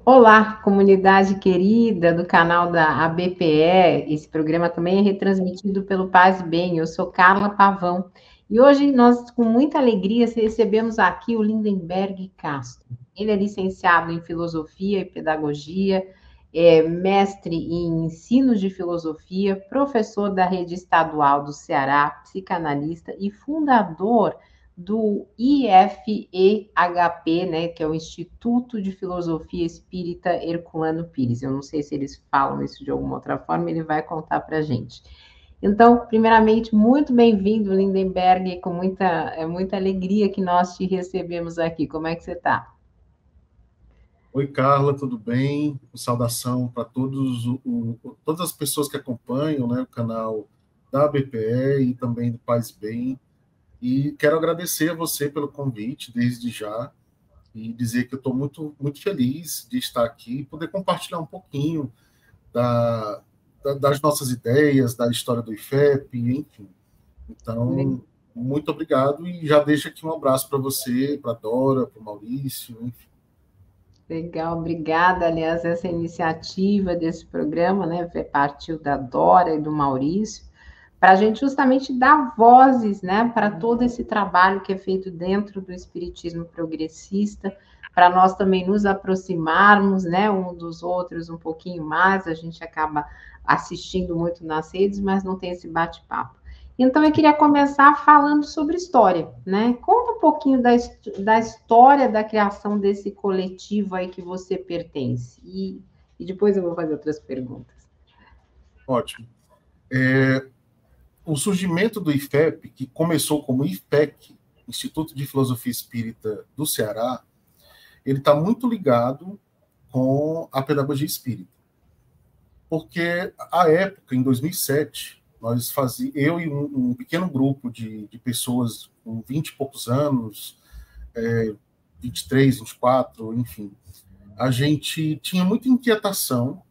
Olá, comunidade querida do canal da ABPE. Esse programa também é retransmitido pelo Paz e Bem. Eu sou Carla Pavão e hoje nós, com muita alegria, recebemos aqui o Lindenberg Castro. Ele é licenciado em Filosofia e Pedagogia, é mestre em Ensino de Filosofia, professor da Rede Estadual do Ceará, psicanalista e fundador do IFEHP, né, que é o Instituto de Filosofia Espírita Herculano Pires. Eu não sei se eles falam isso de alguma outra forma, ele vai contar para a gente. Então, primeiramente, muito bem-vindo, Lindenberg, com muita alegria que nós te recebemos aqui. Como é que você está? Oi, Carla, tudo bem? Saudação para todas as pessoas que acompanham, né, o canal da BPE e também do Paz Bem. E quero agradecer a você pelo convite desde já e dizer que eu estou muito feliz de estar aqui e poder compartilhar um pouquinho das nossas ideias, da história do IFEP, enfim. Então, muito obrigado e já deixo aqui um abraço para você, para a Dora, para o Maurício, enfim. Legal, obrigada. Aliás, essa iniciativa desse programa, né, partiu da Dora e do Maurício, para a gente justamente dar vozes, né, para todo esse trabalho que é feito dentro do espiritismo progressista, para nós também nos aproximarmos, né, um dos outros um pouquinho mais. A gente acaba assistindo muito nas redes, mas não tem esse bate-papo. Então, eu queria começar falando sobre história, né? Conta um pouquinho da história da criação desse coletivo aí que você pertence. E depois eu vou fazer outras perguntas. Ótimo. O surgimento do IFEP, que começou como IFPEC, Instituto de Filosofia Espírita do Ceará, ele está muito ligado com a pedagogia espírita. Porque, à época, em 2007, eu e um pequeno grupo de pessoas com 20 e poucos anos, 23, 24, enfim, a gente tinha muita inquietação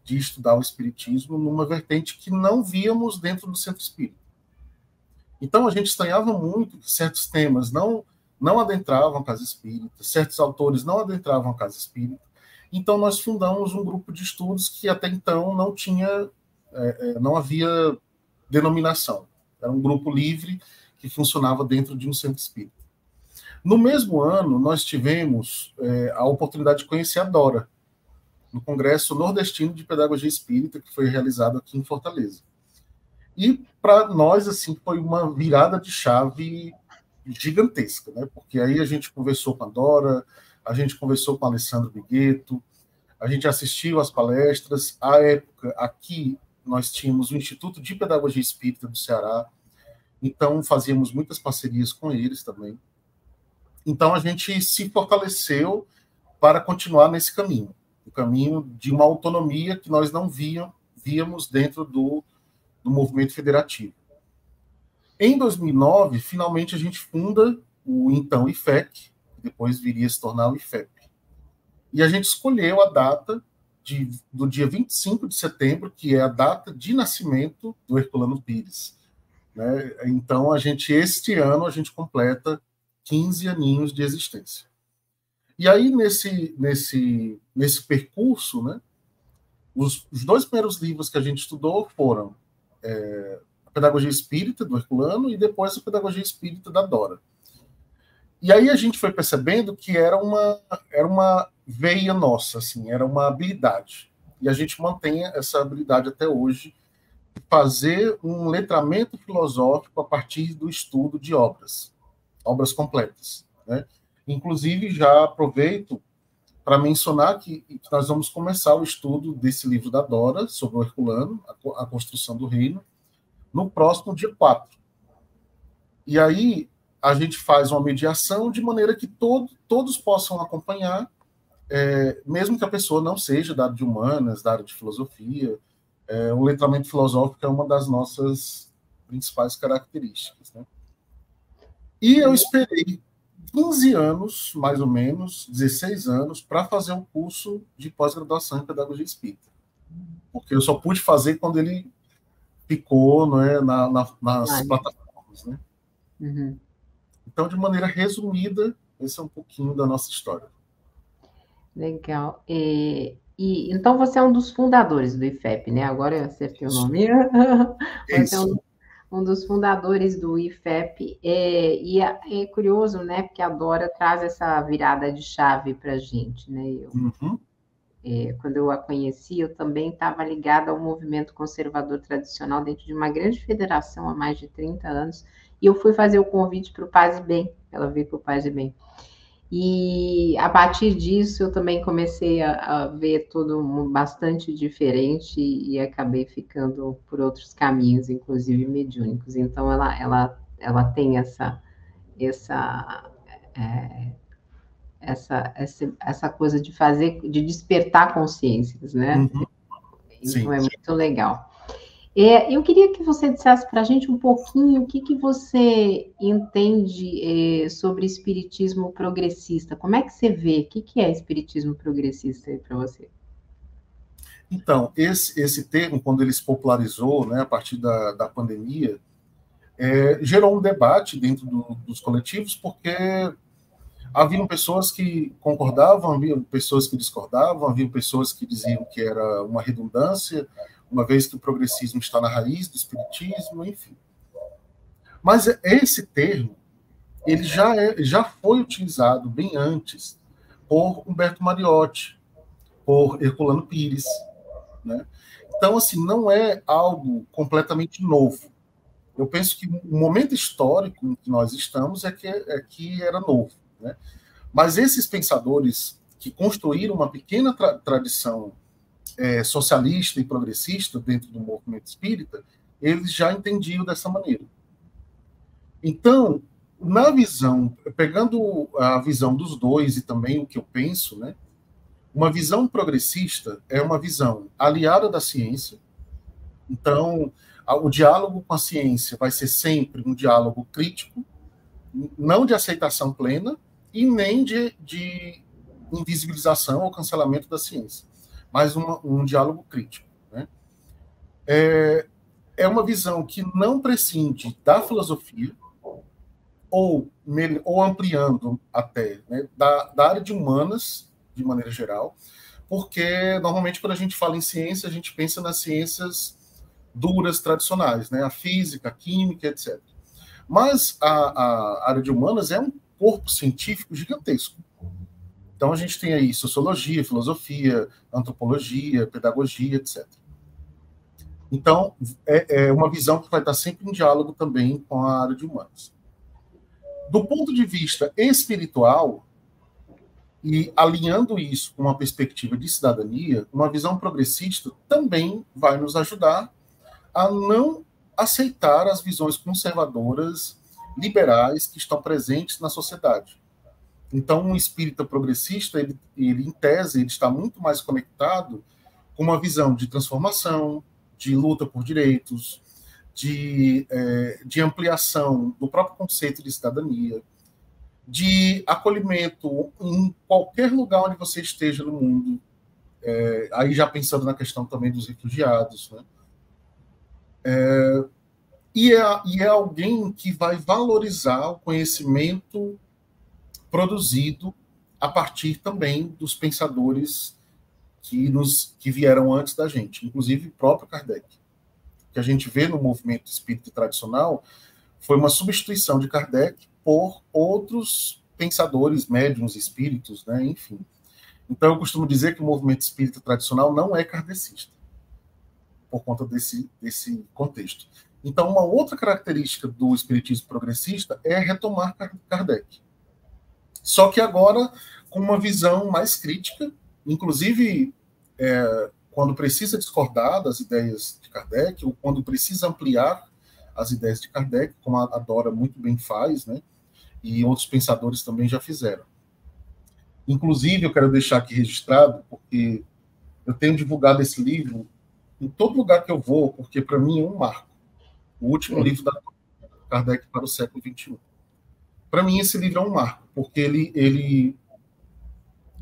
de estudar o espiritismo numa vertente que não víamos dentro do centro espírita. Então, a gente estranhava muito que certos temas não adentravam a casa espírita, certos autores não adentravam a casa espírita. Então, nós fundamos um grupo de estudos que até então não havia denominação. Era um grupo livre que funcionava dentro de um centro espírita. No mesmo ano, nós tivemos a oportunidade de conhecer a Dora, no Congresso Nordestino de Pedagogia Espírita, que foi realizado aqui em Fortaleza. E para nós, assim, foi uma virada de chave gigantesca, né? Porque aí a gente conversou com a Dora, a gente conversou com o Alessandro Bigueto, a gente assistiu às palestras. À época, aqui, nós tínhamos o Instituto de Pedagogia Espírita do Ceará, então fazíamos muitas parcerias com eles também. Então a gente se fortaleceu para continuar nesse caminho, o caminho de uma autonomia que nós não víamos dentro do movimento federativo. Em 2009, finalmente a gente funda o então IFEC, que depois viria a se tornar o IFEP. E a gente escolheu a data do dia 25 de setembro, que é a data de nascimento do Herculano Pires. Né? Então, este ano, a gente completa 15 aninhos de existência. E aí, nesse percurso, né, os dois primeiros livros que a gente estudou foram a Pedagogia Espírita, do Herculano, e depois a Pedagogia Espírita, da Dora. E aí a gente foi percebendo que era uma veia nossa, assim, era uma habilidade. E a gente mantém essa habilidade até hoje, de fazer um letramento filosófico a partir do estudo de obras completas. Né? Inclusive, já aproveito para mencionar que nós vamos começar o estudo desse livro da Dora, sobre o Herculano, a construção do reino, no próximo dia 4. E aí a gente faz uma mediação de maneira que todos possam acompanhar, mesmo que a pessoa não seja da área de humanas, da área de filosofia. O letramento filosófico é uma das nossas principais características. Né? E eu esperei 15 anos, mais ou menos, 16 anos, para fazer um curso de pós-graduação em Pedagogia Espírita. Porque eu só pude fazer quando ele ficou, né, nas plataformas. Né? Uhum. Então, de maneira resumida, esse é um pouquinho da nossa história. Legal. Então você é um dos fundadores do IFEP, né? Agora eu acertei o Isso. nome. Você é Isso. um dos fundadores do IFEP. É curioso, né? Porque a Dora traz essa virada de chave para a gente, né? Uhum. Quando eu a conheci, eu também estava ligada ao movimento conservador tradicional dentro de uma grande federação há mais de 30 anos. E eu fui fazer o convite para o Paz e Bem. Ela veio para o Paz e Bem. E a partir disso eu também comecei a ver tudo bastante diferente e acabei ficando por outros caminhos, inclusive mediúnicos. Então ela tem essa, é, essa coisa de fazer, de despertar consciências, né? Uhum. Então Sim. é muito legal. Eu queria que você dissesse para a gente um pouquinho o que você entende sobre espiritismo progressista. Como é que você vê? O que é espiritismo progressista aí para você? Então, esse termo, quando ele se popularizou, né, a partir da pandemia, gerou um debate dentro dos coletivos, porque haviam pessoas que concordavam, havia pessoas que discordavam, havia pessoas que diziam que era uma redundância, uma vez que o progressismo está na raiz do espiritismo, enfim. Mas esse termo, ele já foi utilizado bem antes por Humberto Mariotti, por Herculano Pires, né? Então, assim, não é algo completamente novo. Eu penso que o momento histórico em que nós estamos que era novo, né? Mas esses pensadores que construíram uma pequena tradição socialista e progressista dentro do movimento espírita, eles já entendiam dessa maneira. Então, na visão, pegando a visão dos dois e também o que eu penso, né, uma visão progressista é uma visão aliada da ciência. Então, o diálogo com a ciência vai ser sempre um diálogo crítico, não de aceitação plena e nem de invisibilização ou cancelamento da ciência, mas um diálogo crítico. Né? É uma visão que não prescinde da filosofia, ou ampliando até, né, da área de humanas, de maneira geral, porque normalmente quando a gente fala em ciência, a gente pensa nas ciências duras, tradicionais, né, a física, a química, etc. Mas a área de humanas é um corpo científico gigantesco. Então a gente tem aí sociologia, filosofia, antropologia, pedagogia, etc. Então é uma visão que vai estar sempre em diálogo também com a área de humanas. Do ponto de vista espiritual, e alinhando isso com uma perspectiva de cidadania, uma visão progressista também vai nos ajudar a não aceitar as visões conservadoras, liberais que estão presentes na sociedade. Então, um espírita progressista, ele em tese, ele está muito mais conectado com uma visão de transformação, de luta por direitos, de ampliação do próprio conceito de cidadania, de acolhimento em qualquer lugar onde você esteja no mundo. Aí já pensando na questão também dos refugiados, né? E é alguém que vai valorizar o conhecimento produzido a partir também dos pensadores que vieram antes da gente, inclusive o próprio Kardec. O que a gente vê no movimento espírita tradicional foi uma substituição de Kardec por outros pensadores, médiuns, espíritos, né? Enfim. Então eu costumo dizer que o movimento espírita tradicional não é kardecista, por conta desse contexto. Então, uma outra característica do espiritismo progressista é retomar Kardec. Só que agora com uma visão mais crítica, inclusive quando precisa discordar das ideias de Kardec, ou quando precisa ampliar as ideias de Kardec, como a Dora muito bem faz, né? E outros pensadores também já fizeram. Inclusive, eu quero deixar aqui registrado, porque eu tenho divulgado esse livro em todo lugar que eu vou, porque para mim é um marco. O último livro da Kardec para o século XXI. Para mim, esse livro é um marco, porque ele,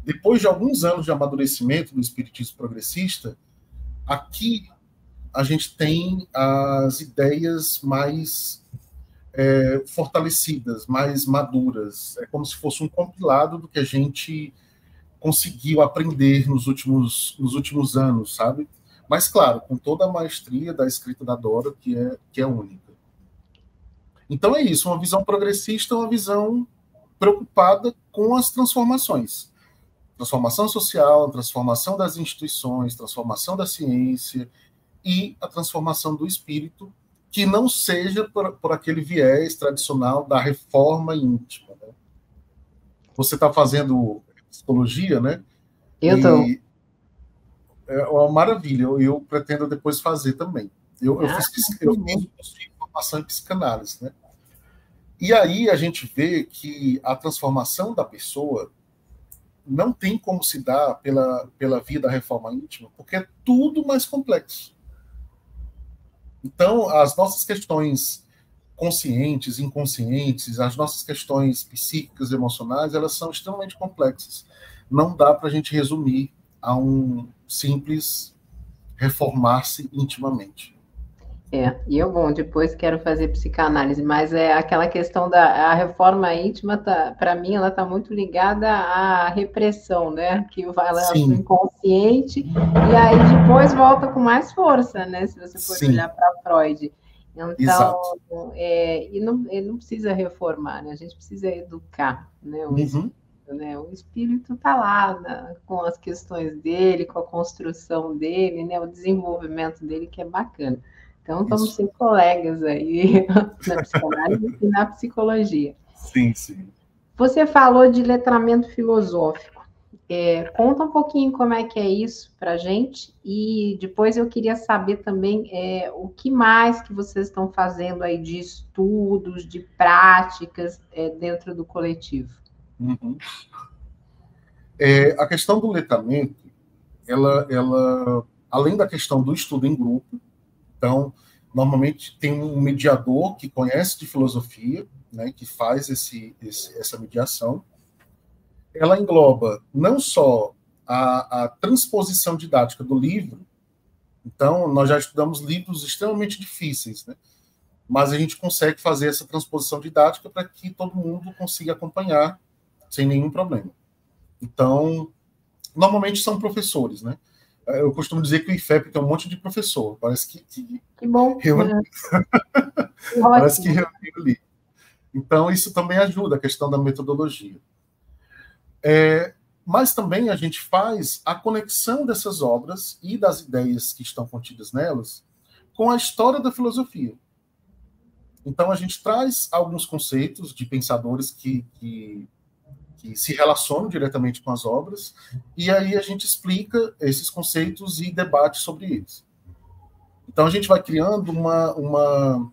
depois de alguns anos de amadurecimento do espiritismo progressista, aqui a gente tem as ideias mais fortalecidas, mais maduras. É como se fosse um compilado do que a gente conseguiu aprender nos últimos anos, sabe? Mas, claro, com toda a maestria da escrita da Dora, que é única. Então é isso, uma visão progressista, uma visão preocupada com as transformações. Transformação social, transformação das instituições, transformação da ciência e a transformação do espírito, que não seja por aquele viés tradicional da reforma íntima. Né? Você está fazendo psicologia, né? Eu estou. É uma maravilha, eu pretendo depois fazer também. Eu fiz um curso de formação em psicanálise, né? E aí a gente vê que a transformação da pessoa não tem como se dar pela via da reforma íntima, porque é tudo mais complexo. Então, as nossas questões conscientes, inconscientes, as nossas questões psíquicas, emocionais, elas são extremamente complexas. Não dá para a gente resumir a um simples reformar-se intimamente. E eu, bom, depois quero fazer psicanálise, mas é aquela questão da a reforma íntima, para mim, ela está muito ligada à repressão, né? Que vai lá para o inconsciente, e aí depois volta com mais força, né? Se você for olhar para Freud. Então, e não precisa reformar, né? A gente precisa educar, né? O espírito está lá com as questões dele, com a construção dele, né? O desenvolvimento dele, que é bacana. Então, estamos sem colegas aí na psicanálise e na psicologia. Sim, sim. Você falou de letramento filosófico. Conta um pouquinho como é que é isso para a gente, e depois eu queria saber também o que mais que vocês estão fazendo aí de estudos, de práticas dentro do coletivo. Uhum. A questão do letramento, ela, além da questão do estudo em grupo, então, normalmente tem um mediador que conhece de filosofia, né, que faz essa mediação. Ela engloba não só a transposição didática do livro, então nós já estudamos livros extremamente difíceis, né, mas a gente consegue fazer essa transposição didática para que todo mundo consiga acompanhar sem nenhum problema. Então, normalmente são professores, né? Eu costumo dizer que o IFEP tem um monte de professor, parece que bom. Parece que reuniu ali. Então, isso também ajuda a questão da metodologia. Mas também a gente faz a conexão dessas obras e das ideias que estão contidas nelas com a história da filosofia. Então, a gente traz alguns conceitos de pensadores que se relacionam diretamente com as obras, e aí a gente explica esses conceitos e debate sobre eles. Então, a gente vai criando uma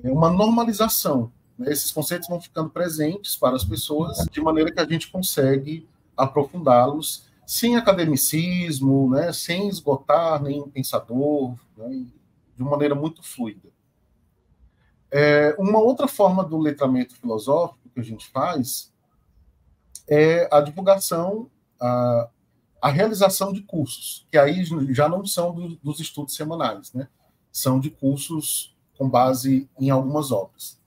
normalização. Né? Esses conceitos vão ficando presentes para as pessoas, de maneira que a gente consegue aprofundá-los sem academicismo, né? Sem esgotar nenhum pensador, né? De uma maneira muito fluida. Uma outra forma do letramento filosófico que a gente faz é a divulgação, a realização de cursos, que aí já não são dos estudos semanais, né? São de cursos com base em algumas obras.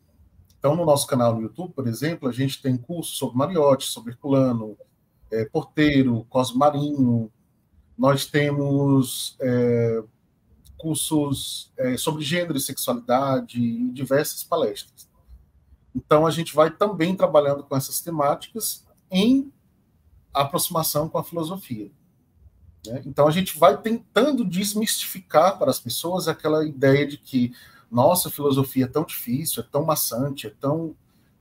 Então, no nosso canal no YouTube, por exemplo, a gente tem cursos sobre Mariotti, sobre Herculano, Porteiro, Cosmo Marinho. Nós temos cursos sobre gênero e sexualidade e diversas palestras. Então, a gente vai também trabalhando com essas temáticas em aproximação com a filosofia. Né? Então, a gente vai tentando desmistificar para as pessoas aquela ideia de que, nossa, a filosofia é tão difícil, é tão maçante, é tão,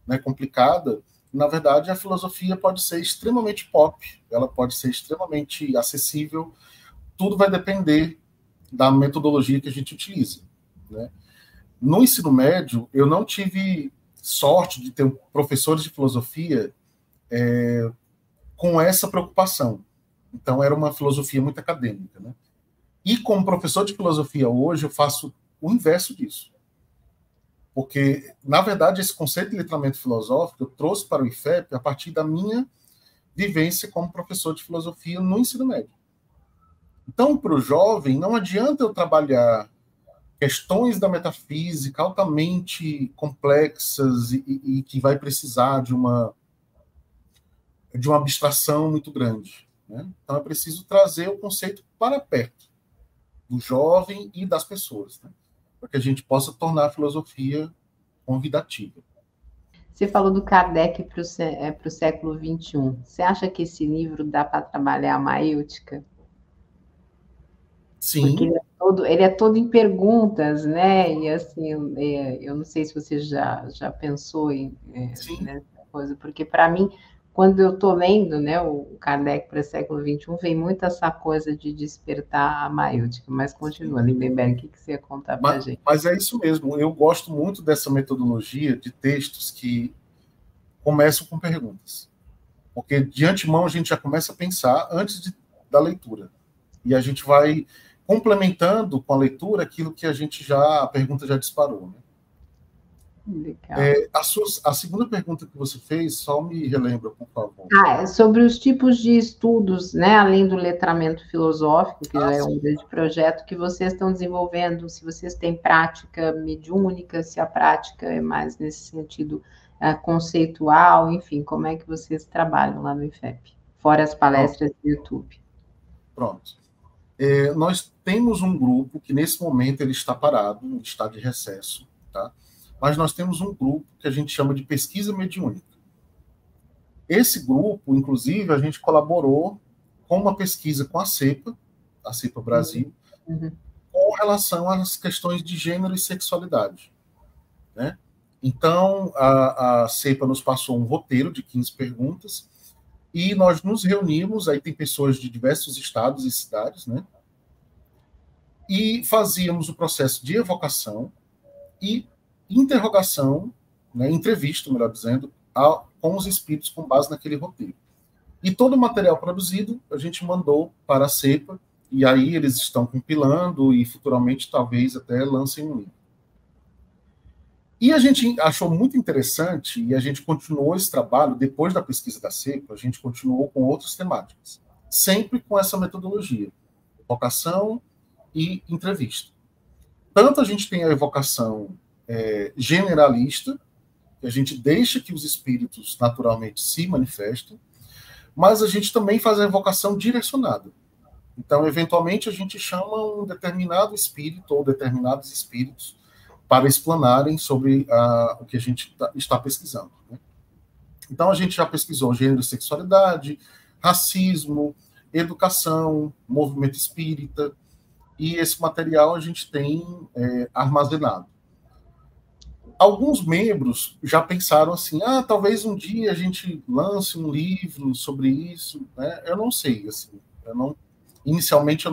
né, complicada. Na verdade, a filosofia pode ser extremamente pop, ela pode ser extremamente acessível, tudo vai depender da metodologia que a gente utiliza. Né? No ensino médio, eu não tive sorte de ter professores de filosofia com essa preocupação. Então, era uma filosofia muito acadêmica. Né? E como professor de filosofia hoje, eu faço o inverso disso. Porque, na verdade, esse conceito de letramento filosófico eu trouxe para o IFEP a partir da minha vivência como professor de filosofia no ensino médio. Então, para o jovem, não adianta eu trabalhar questões da metafísica altamente complexas e que vai precisar de uma de uma abstração muito grande, né? Então é preciso trazer o conceito para perto do jovem e das pessoas, né? Para que a gente possa tornar a filosofia convidativa. Você falou do Kardec para o século XXI. Você acha que esse livro dá para trabalhar a maêutica? Porque Sim. ele é todo em perguntas, né? E assim, eu não sei se você já pensou Sim. nessa coisa, porque para mim, quando eu estou lendo, né, o Kardec para o século XXI, vem muito essa coisa de despertar a maêutica. Mas continua, Lindenberg, o que você ia contar para a gente? Mas é isso mesmo. Eu gosto muito dessa metodologia de textos que começam com perguntas. Porque de antemão a gente já começa a pensar da leitura. E a gente vai complementando com a leitura aquilo que a pergunta já disparou. Né? A segunda pergunta que você fez, só me relembra, por favor. Sobre os tipos de estudos, né, além do letramento filosófico, que já é um grande projeto que vocês estão desenvolvendo, se vocês têm prática mediúnica, se a prática é mais nesse sentido conceitual, enfim, como é que vocês trabalham lá no IFEP, fora as palestras do YouTube? Pronto. Nós temos um grupo que, nesse momento, ele está parado, está de recesso, tá? Mas nós temos um grupo que a gente chama de pesquisa mediúnica. Esse grupo, inclusive, a gente colaborou com uma pesquisa com a CEPA Brasil, com relação às questões de gênero e sexualidade. Né? Então, a CEPA nos passou um roteiro de 15 perguntas e nós nos reunimos, aí tem pessoas de diversos estados e cidades, né? E fazíamos o processo de evocação e interrogação, né, entrevista, melhor dizendo, com os espíritos com base naquele roteiro. E todo o material produzido a gente mandou para a CEPA, e aí eles estão compilando e futuramente talvez até lancem um livro. E a gente achou muito interessante, e a gente continuou esse trabalho, depois da pesquisa da CEPA, a gente continuou com outras temáticas, sempre com essa metodologia, evocação e entrevista. Tanto a gente tem a evocação generalista, que a gente deixa que os espíritos naturalmente se manifestem, mas a gente também faz a evocação direcionada. Então, eventualmente, a gente chama um determinado espírito ou determinados espíritos para explanarem sobre o que a gente está pesquisando. Né? Então, a gente já pesquisou gênero e sexualidade, racismo, educação, movimento espírita, e esse material a gente tem armazenado. Alguns membros já pensaram assim, talvez um dia a gente lance um livro sobre isso, né? Eu não sei, assim, inicialmente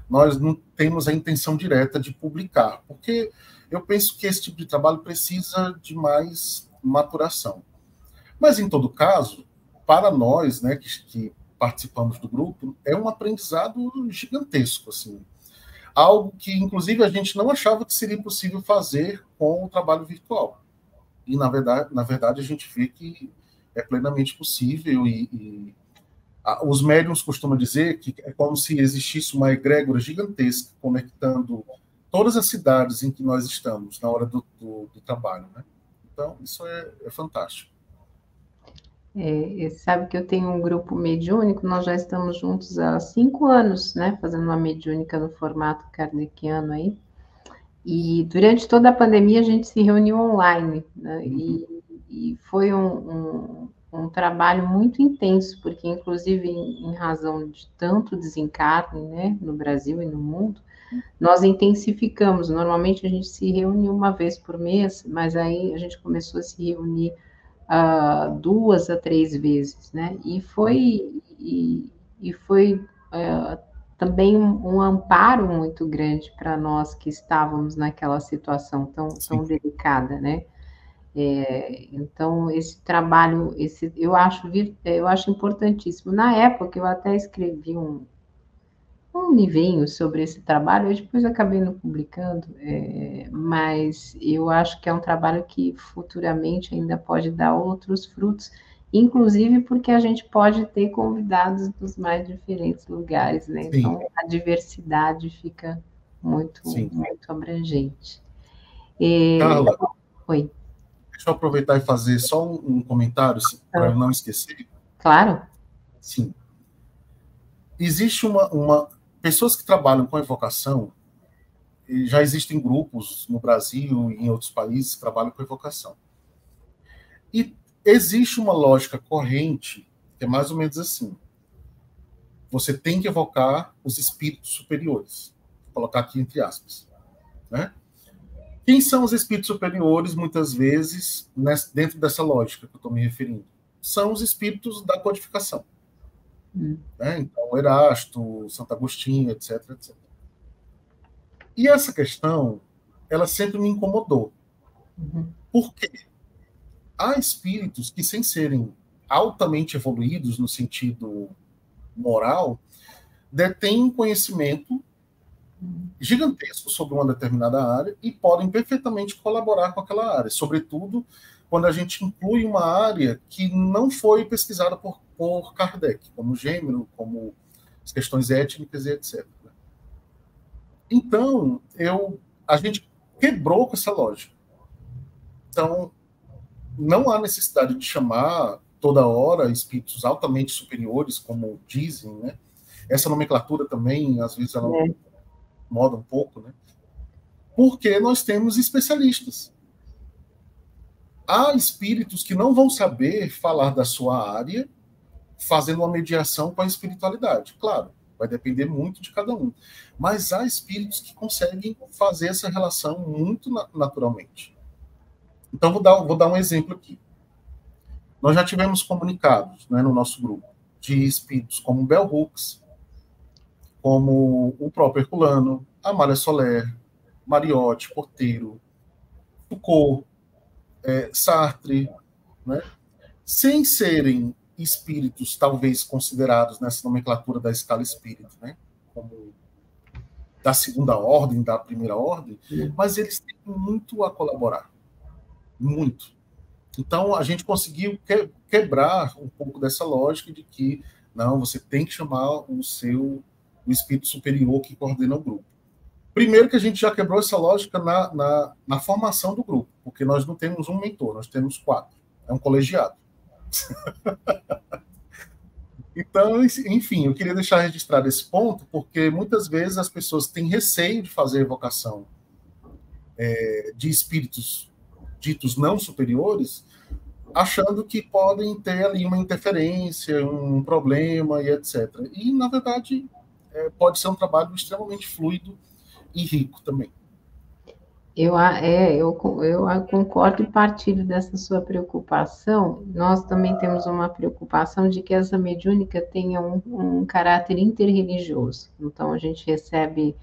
nós não temos a intenção direta de publicar, porque eu penso que esse tipo de trabalho precisa de mais maturação. Mas, em todo caso, para nós, né, que participamos do grupo, é um aprendizado gigantesco, assim, algo que, inclusive, a gente não achava que seria possível fazer com o trabalho virtual. E, na verdade a gente vê que é plenamente possível os médiuns costumam dizer que é como se existisse uma egrégora gigantesca conectando todas as cidades em que nós estamos na hora do trabalho. Né? Então, isso é fantástico. Sabe que eu tenho um grupo mediúnico, nós já estamos juntos há 5 anos, né, fazendo uma mediúnica no formato kardeciano aí, e durante toda a pandemia a gente se reuniu online, né, e foi um trabalho muito intenso, porque inclusive em razão de tanto desencarne, né, no Brasil e no mundo, nós intensificamos, normalmente a gente se reúne uma vez por mês, mas aí a gente começou a se reunir 2 a 3 vezes, né? E foi também um amparo muito grande para nós que estávamos naquela situação tão delicada, né? Então esse trabalho, eu acho importantíssimo. Na época eu até escrevi um livrinho sobre esse trabalho, eu depois acabei não publicando, mas eu acho que é um trabalho que futuramente ainda pode dar outros frutos, inclusive porque a gente pode ter convidados dos mais diferentes lugares, né? Então a diversidade fica muito abrangente. Carla, oi. deixa eu aproveitar e fazer só um comentário para eu não esquecer. Claro. Sim. Existe pessoas que trabalham com evocação, e já existem grupos no Brasil e em outros países que trabalham com evocação. E existe uma lógica corrente, que é mais ou menos assim. Você tem que evocar os espíritos superiores. Vou colocar aqui entre aspas. Né? Quem são os espíritos superiores, muitas vezes, dentro dessa lógica que eu estou me referindo? São os espíritos da codificação. Né? Então, Erasto, Santo Agostinho, etc, etc. E essa questão, ela sempre me incomodou. Por quê? Há espíritos que, sem serem altamente evoluídos no sentido moral, detêm conhecimento gigantesco sobre uma determinada área e podem perfeitamente colaborar com aquela área, sobretudo quando a gente inclui uma área que não foi pesquisada por Kardec, como gênero, como as questões étnicas e etc. Então, a gente quebrou com essa lógica. Então, não há necessidade de chamar toda hora espíritos altamente superiores, como dizem, né? Essa nomenclatura também, às vezes, ela moda um pouco, né? Porque nós temos especialistas. Há espíritos que não vão saber falar da sua área fazendo uma mediação com a espiritualidade. Claro, vai depender muito de cada um. Mas há espíritos que conseguem fazer essa relação muito naturalmente. Então, vou dar um exemplo aqui. Nós já tivemos comunicados, né, no nosso grupo de espíritos como Bell Hooks, como o próprio Herculano, Amália Soler, Mariotti, Porteiro, Foucault, Sartre, né? Sem serem espíritos talvez considerados nessa nomenclatura da escala espírita, né? Como da segunda ordem, da primeira ordem, mas eles têm muito a colaborar. Muito. Então, a gente conseguiu quebrar um pouco dessa lógica de que, não, você tem que chamar o espírito superior que coordena o grupo. Primeiro que a gente já quebrou essa lógica na formação do grupo, porque nós não temos um mentor, nós temos 4. É um colegiado. Então, enfim, eu queria deixar registrado esse ponto, porque muitas vezes as pessoas têm receio de fazer evocação de espíritos ditos não superiores, achando que podem ter ali uma interferência, um problema e etc. E, na verdade, pode ser um trabalho extremamente fluido e rico também. Eu concordo e partilho dessa sua preocupação. Nós também temos uma preocupação de que essa mediúnica tenha um caráter interreligioso. Então, a gente recebe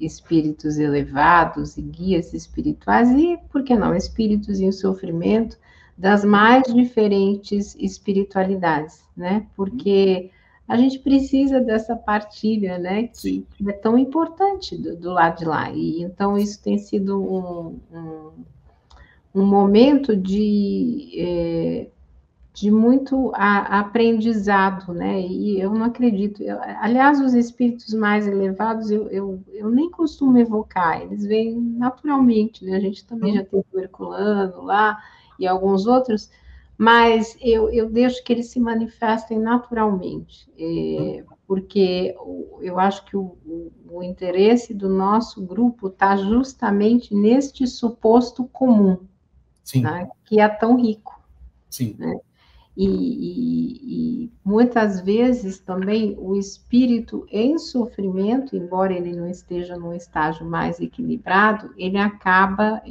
espíritos elevados e guias espirituais e, por que não, espíritos em sofrimento das mais diferentes espiritualidades, né? Porque a gente precisa dessa partilha, né, que é tão importante do lado de lá. E então isso tem sido um momento de muito aprendizado, né? E eu não acredito. Aliás, os espíritos mais elevados eu nem costumo evocar, eles vêm naturalmente, né? A gente também já tem o Herculano lá e alguns outros, mas eu deixo que eles se manifestem naturalmente, porque eu acho que o interesse do nosso grupo está justamente neste suposto comum, né? Que é tão rico. Sim. Né? E muitas vezes também o espírito em sofrimento, embora ele não esteja num estágio mais equilibrado, ele acaba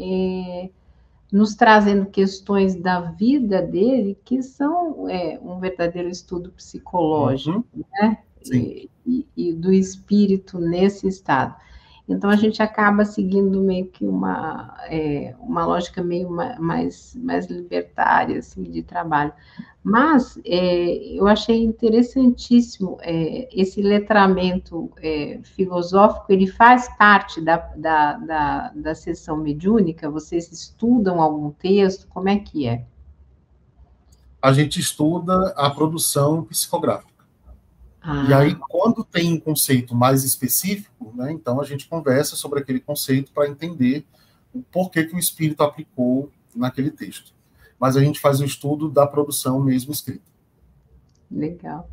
nos trazendo questões da vida dele que são um verdadeiro estudo psicológico, né? E do espírito nesse estado. Então, a gente acaba seguindo meio que uma lógica meio mais libertária, assim, de trabalho. Mas eu achei interessantíssimo esse letramento filosófico, ele faz parte da sessão mediúnica? Vocês estudam algum texto? Como é que é? A gente estuda a produção psicográfica. E aí, quando tem um conceito mais específico, né, então a gente conversa sobre aquele conceito para entender o porquê que o espírito aplicou naquele texto. Mas a gente faz um estudo da produção mesmo escrita. Legal.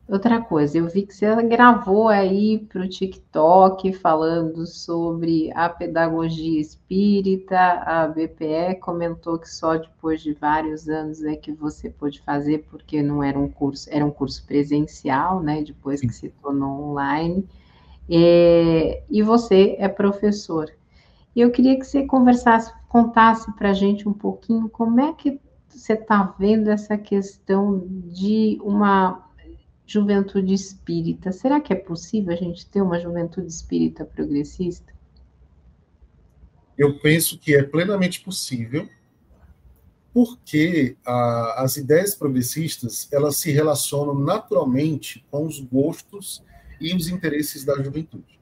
Outra coisa, eu vi que você gravou aí para o TikTok falando sobre a pedagogia espírita, a BPE comentou que só depois de vários anos é que você pôde fazer, porque não era um curso presencial, né? Depois que se tornou online. E você é professor. E eu queria que você contasse para a gente um pouquinho como é que você está vendo essa questão de uma juventude espírita. Será que é possível a gente ter uma juventude espírita progressista? Eu penso que é plenamente possível, porque as ideias progressistas elas se relacionam naturalmente com os gostos e os interesses da juventude.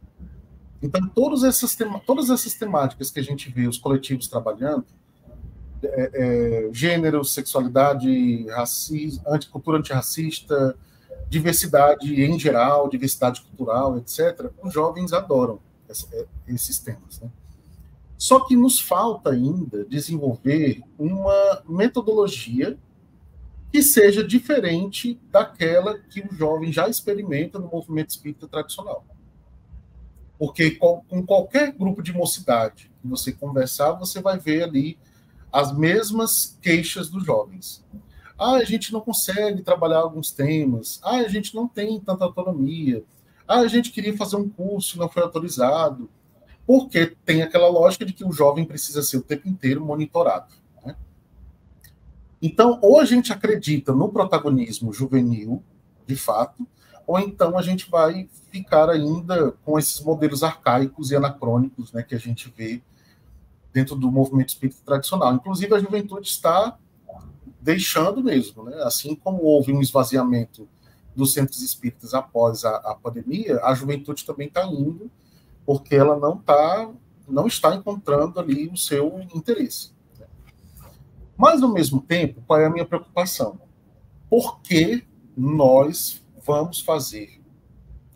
Então, todas essas temáticas que a gente vê os coletivos trabalhando, gênero, sexualidade, racismo, cultura antirracista, diversidade em geral, diversidade cultural, etc., os jovens adoram esses temas. Né? Só que nos falta ainda desenvolver uma metodologia que seja diferente daquela que o jovem já experimenta no movimento espírita tradicional. Porque com qualquer grupo de mocidade que você conversar, você vai ver ali as mesmas queixas dos jovens. A gente não consegue trabalhar alguns temas. A gente não tem tanta autonomia. A gente queria fazer um curso, não foi autorizado. Porque tem aquela lógica de que o jovem precisa ser o tempo inteiro monitorado. Né? Então, ou a gente acredita no protagonismo juvenil, de fato, ou então a gente vai ficar ainda com esses modelos arcaicos e anacrônicos, né, que a gente vê dentro do movimento espírita tradicional. Inclusive, a juventude está deixando mesmo, né? Assim como houve um esvaziamento dos centros espíritas após a pandemia, a juventude também está indo, porque ela não está encontrando ali o seu interesse. Né? Mas, ao mesmo tempo, qual é a minha preocupação? Por que nós vamos fazer?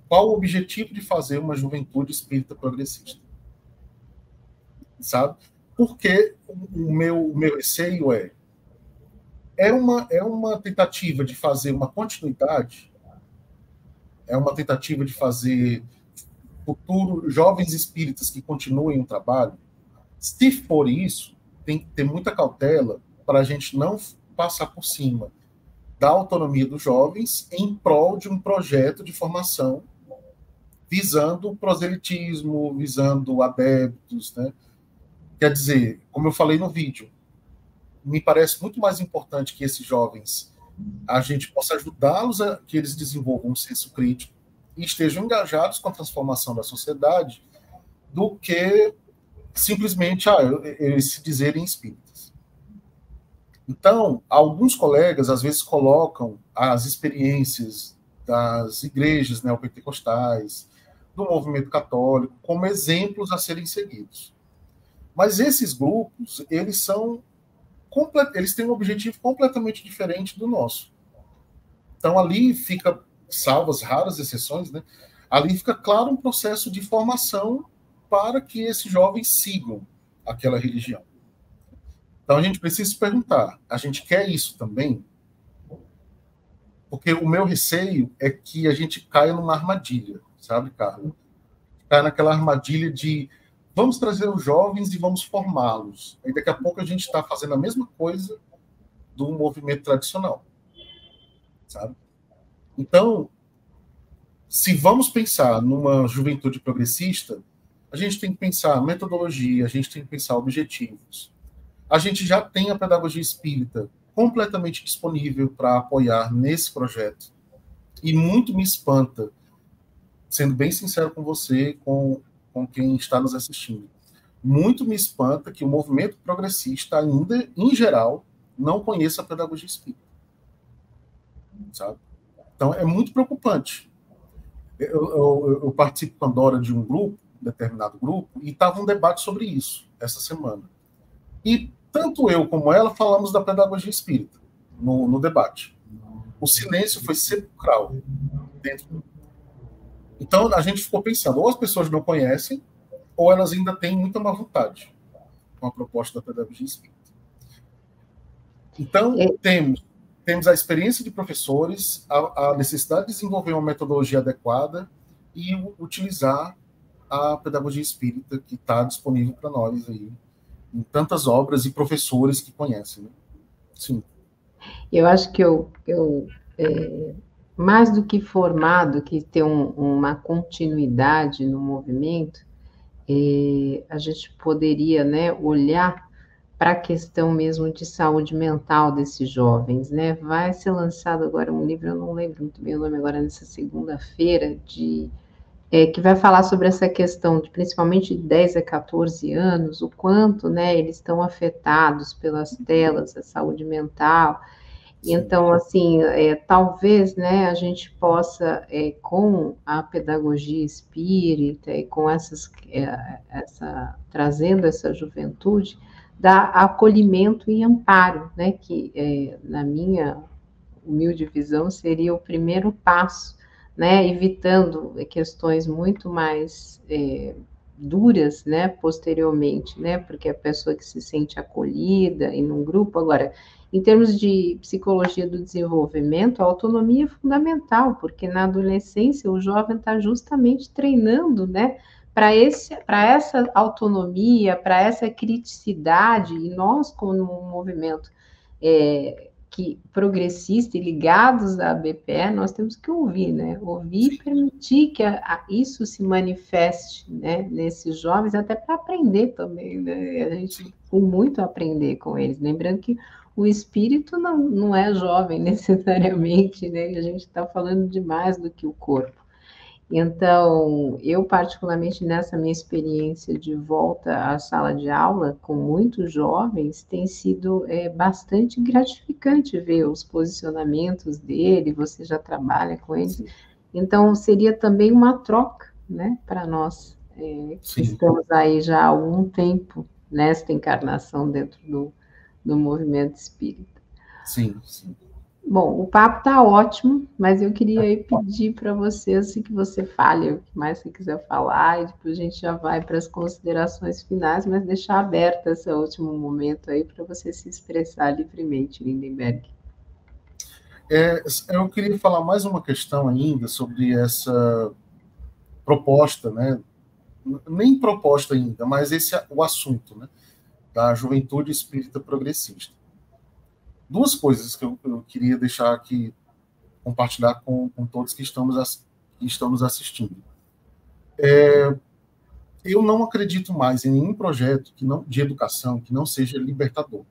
Qual o objetivo de fazer uma juventude espírita progressista? Sabe? Porque o meu receio é uma tentativa de fazer uma continuidade, é uma tentativa de fazer futuro jovens espíritas que continuem o trabalho. Se for isso, tem que ter muita cautela para a gente não passar por cima da autonomia dos jovens em prol de um projeto de formação visando o proselitismo, visando adeptos, né? Quer dizer, como eu falei no vídeo, me parece muito mais importante que esses jovens, a gente possa ajudá-los a que eles desenvolvam um senso crítico e estejam engajados com a transformação da sociedade, do que simplesmente eles se dizerem espíritas. Então, alguns colegas às vezes colocam as experiências das igrejas neopentecostais, do movimento católico, como exemplos a serem seguidos. Mas esses grupos, eles têm um objetivo completamente diferente do nosso. Então, ali fica, salvo as raras exceções, né, ali fica claro um processo de formação para que esses jovens sigam aquela religião. Então, a gente precisa se perguntar, a gente quer isso também? Porque o meu receio é que a gente caia numa armadilha, sabe, Carla? Caia naquela armadilha de vamos trazer os jovens e vamos formá-los. Aí, daqui a pouco, a gente está fazendo a mesma coisa do movimento tradicional, sabe? Então, se vamos pensar numa juventude progressista, a gente tem que pensar metodologia, a gente tem que pensar objetivos. A gente já tem a pedagogia espírita completamente disponível para apoiar nesse projeto. E muito me espanta, sendo bem sincero com você, com quem está nos assistindo, muito me espanta que o movimento progressista ainda, em geral, não conheça a pedagogia espírita. Sabe? Então, é muito preocupante. Eu participo com a Dora de um grupo, determinado grupo, e estava um debate sobre isso essa semana. E tanto eu como ela falamos da pedagogia espírita no debate. O silêncio foi sepulcral dentro. Então, a gente ficou pensando, ou as pessoas não conhecem, ou elas ainda têm muita má vontade com a proposta da pedagogia espírita. Então, temos temos a experiência de professores, a necessidade de desenvolver uma metodologia adequada e utilizar a pedagogia espírita que está disponível para nós aí, em tantas obras e professores que conhecem. Né? Sim. Eu acho que mais do que formado, que ter uma continuidade no movimento, a gente poderia, né, olhar para a questão mesmo de saúde mental desses jovens, né? Vai ser lançado agora um livro, eu não lembro muito bem o nome agora, nessa segunda-feira, que vai falar sobre essa questão de principalmente de 10 a 14 anos, o quanto, né, eles estão afetados pelas telas, a saúde mental. Então, assim, talvez, né, a gente possa, com a pedagogia espírita e com trazendo essa juventude, dar acolhimento e amparo, né, que, na minha humilde visão, seria o primeiro passo, né, evitando questões muito mais duras, né, posteriormente, né, porque a pessoa que se sente acolhida em um grupo, agora, em termos de psicologia do desenvolvimento, a autonomia é fundamental, porque na adolescência o jovem está justamente treinando, né, para essa autonomia, para essa criticidade, e nós, como um movimento progressista e ligados à BPE, nós temos que ouvir, né? Ouvir e permitir que isso se manifeste, né, nesses jovens, até para aprender também, né? A gente tem muito a aprender com eles, lembrando que o espírito não é jovem necessariamente, né? A gente está falando de mais do que o corpo. Então, eu particularmente nessa minha experiência de volta à sala de aula com muitos jovens, tem sido bastante gratificante ver os posicionamentos dele, você já trabalha com eles, sim. Então seria também uma troca, né, para nós, que estamos aí já há algum tempo nesta encarnação dentro do movimento espírita. Sim, sim. Bom, o papo está ótimo, mas eu queria aí pedir para você, assim, que você fale o que mais você quiser falar, e depois a gente já vai para as considerações finais, mas deixar aberto esse último momento aí para você se expressar livremente, Lindenberg. Eu queria falar mais uma questão ainda sobre essa proposta, né? Nem proposta ainda, mas o assunto, né? Da juventude espírita progressista. Duas coisas que eu queria deixar aqui, compartilhar com todos que estamos assistindo. Eu não acredito mais em nenhum projeto de educação que não seja libertador.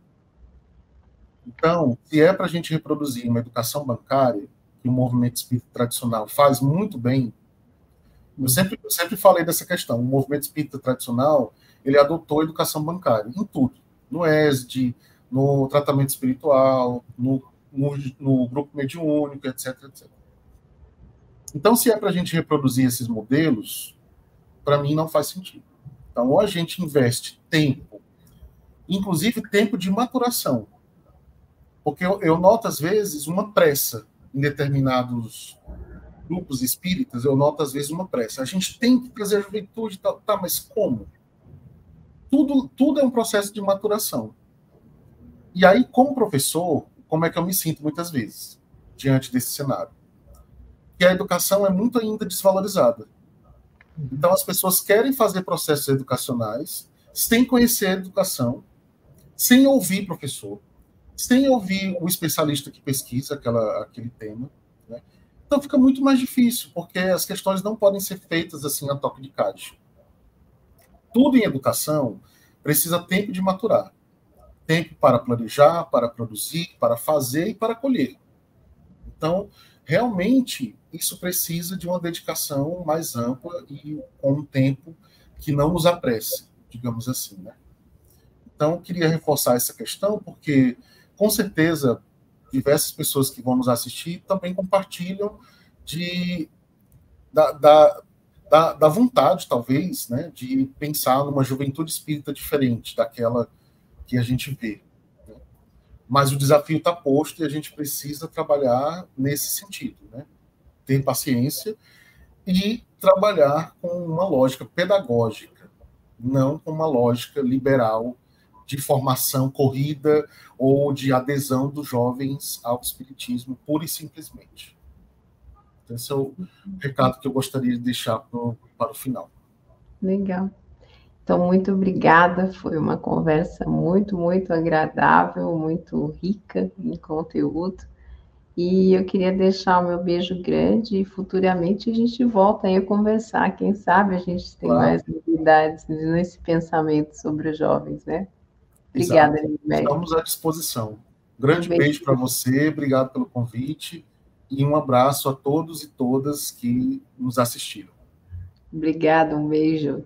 Então, se é para a gente reproduzir uma educação bancária, que o movimento espírita tradicional faz muito bem, eu sempre falei dessa questão. O movimento espírita tradicional, ele adotou a educação bancária em tudo. No ESD, no tratamento espiritual, no grupo mediúnico, etc, etc. Então, se é para a gente reproduzir esses modelos, para mim não faz sentido. Então, ou a gente investe tempo, inclusive tempo de maturação, porque eu noto, às vezes, uma pressa em determinados grupos espíritas, eu noto, às vezes, uma pressa. A gente tem que trazer a juventude, tá, mas como? Tudo é um processo de maturação. E aí, como professor, como é que eu me sinto muitas vezes diante desse cenário? Que a educação é muito ainda desvalorizada. Então, as pessoas querem fazer processos educacionais sem conhecer a educação, sem ouvir professor, sem ouvir o especialista que pesquisa aquele tema. Né? Então, fica muito mais difícil, porque as questões não podem ser feitas assim a toque de caixa. Tudo em educação precisa tempo de maturar. Tempo para planejar, para produzir, para fazer e para colher. Então, realmente, isso precisa de uma dedicação mais ampla e com um tempo que não nos apresse, digamos assim. Né? Então, eu queria reforçar essa questão, porque, com certeza, diversas pessoas que vão nos assistir também compartilham da vontade, talvez, né, de pensar numa juventude espírita diferente daquela que a gente vê. Né? Mas o desafio está posto e a gente precisa trabalhar nesse sentido, né? Ter paciência e trabalhar com uma lógica pedagógica, não com uma lógica liberal de formação corrida ou de adesão dos jovens ao espiritismo, pura e simplesmente. Então, esse é o recado que eu gostaria de deixar para o final. Legal. Então, muito obrigada. Foi uma conversa muito, muito agradável, muito rica em conteúdo. E eu queria deixar o meu beijo grande e futuramente a gente volta aí a conversar. Quem sabe a gente tem mais novidades nesse pensamento sobre os jovens, né? Obrigada, Lindomere. Estamos à disposição. Grande beijo para você, obrigado pelo convite e um abraço a todos e todas que nos assistiram. Obrigada, um beijo.